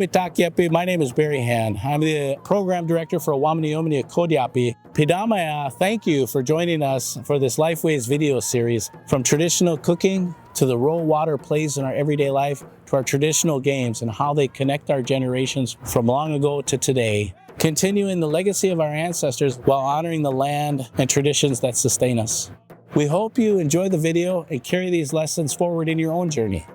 Okhódayapi. My name is Barry Hand. I'm the program director for Owámniyomni Okhódayapi. Pidamaya, thank you for joining us for this Lifeways video series. From traditional cooking to the role water plays in our everyday life to our traditional games and how they connect our generations from long ago to today. Continuing the legacy of our ancestors while honoring the land and traditions that sustain us. We hope you enjoy the video and carry these lessons forward in your own journey.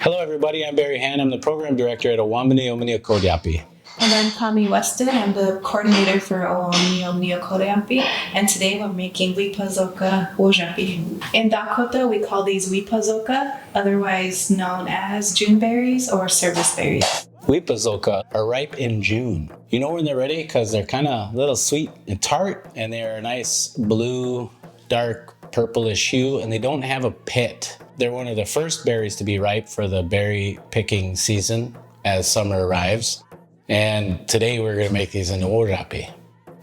Hello everybody, I'm Barry Hand. I'm the program director at Owámniyomni Okhódayapi. And I'm Kahomy Weston. I'm the coordinator for Owámniyomni Okhódayapi. And today we're making Okhódayapi. In Dakota, we call these Wipazoka, otherwise known as June berries or service berries. Wipazoka are ripe in June. You know when they're ready? Because they're kind of a little sweet and tart, and they're a nice blue, dark, purplish hue, and they don't have a pit. They're one of the first berries to be ripe for the berry picking season as summer arrives. And today we're going to make these into Okhódayapi.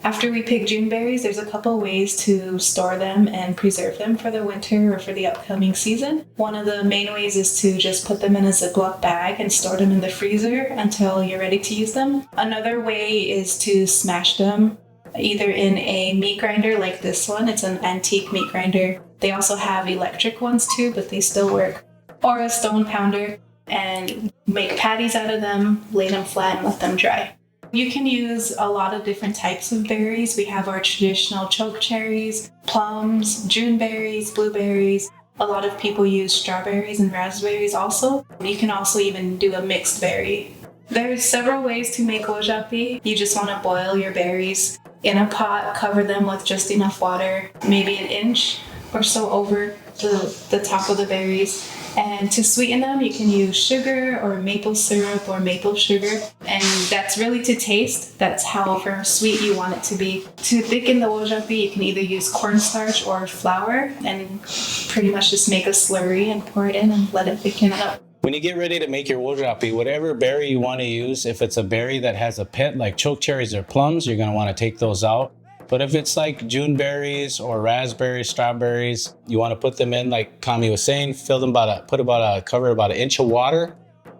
After we pick June berries, there's a couple ways to store them and preserve them for the winter or for the upcoming season. One of the main ways is to just put them in a Ziploc bag and store them in the freezer until you're ready to use them. Another way is to smash them either in a meat grinder like this one. It's an antique meat grinder. They also have electric ones too, but they still work. Or a stone pounder, and make patties out of them, lay them flat and let them dry. You can use a lot of different types of berries. We have our traditional choke cherries, plums, June berries, blueberries. A lot of people use strawberries and raspberries also. You can also even do a mixed berry. There's several ways to make Okhódayapi. You just want to boil your berries in a pot, cover them with just enough water, maybe an inch or so over the top of the berries. And to sweeten them, you can use sugar or maple syrup or maple sugar. And that's really to taste. That's however sweet you want it to be. To thicken the Okhódayapi, you can either use cornstarch or flour and pretty much just make a slurry and pour it in and let it thicken up. When you get ready to make your Okhódayapi, whatever berry you want to use, if it's a berry that has a pit like choke cherries or plums, you're going to want to take those out. But if it's like June berries or raspberries, strawberries, you want to put them in like Kahomy was saying, cover about an inch of water,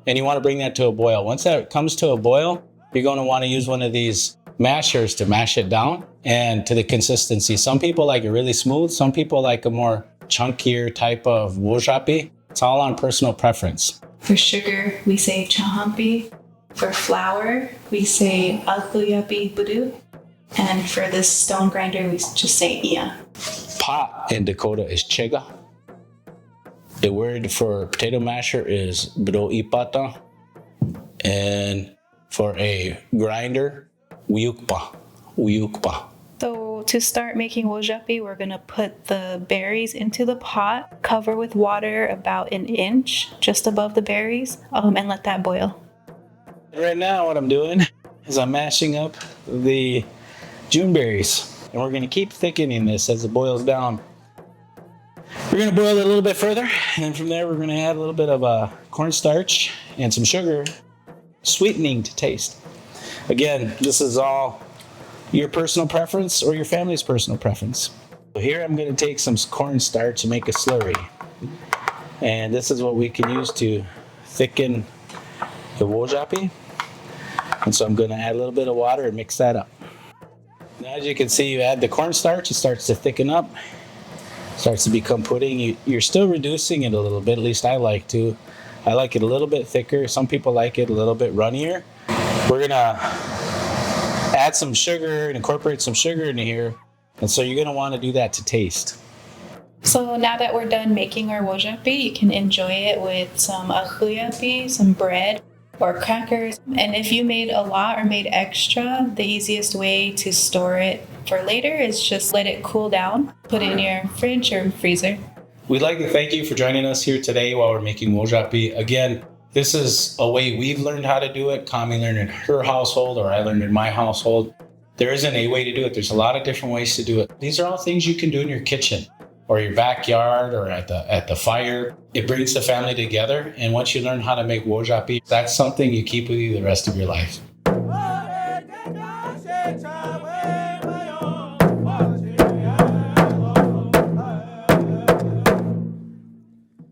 and you want to bring that to a boil. Once that comes to a boil, you're going to want to use one of these mashers to mash it down and to the consistency. Some people like it really smooth. Some people like a more chunkier type of Okhódayapi. It's all on personal preference. For sugar, we say chahampi. For flour, we say Okhódayapi budu. And for this stone grinder, we just say iya. Pot in Dakota is chega. The word for potato masher is bro ipata. And for a grinder, uyukpa. So to start making Okhódayapi, we're going to put the berries into the pot, cover with water about an inch just above the berries, and let that boil. Right now what I'm doing is I'm mashing up the June berries, and we're going to keep thickening this as it boils down. We're going to boil it a little bit further, and then from there we're going to add a little bit of cornstarch and some sugar, sweetening to taste. Again, this is all your personal preference or your family's personal preference. So here I'm going to take some cornstarch and make a slurry, and this is what we can use to thicken the Okhódayapi. And so I'm going to add a little bit of water and mix that up. Now, as you can see, you add the cornstarch, it starts to thicken up, starts to become pudding. You're still reducing it a little bit, at least I like to. I like it a little bit thicker. Some people like it a little bit runnier. We're gonna add some sugar and incorporate some sugar into here. And so you're gonna wanna do that to taste. So now that we're done making our Okhódayapi, you can enjoy it with some Okhódayapi, some bread, or crackers. And if you made a lot or made extra, the easiest way to store it for later is just let it cool down, put it in your fridge or freezer. We'd like to thank you for joining us here today while we're making Okhódayapi. Again, this is a way we've learned how to do it. Kahomy learned in her household, or I learned in my household. There isn't a way to do it. There's a lot of different ways to do it. These are all things you can do in your kitchen or your backyard or at the fire. It brings the family together. And once you learn how to make Okhódayapi, that's something you keep with you the rest of your life.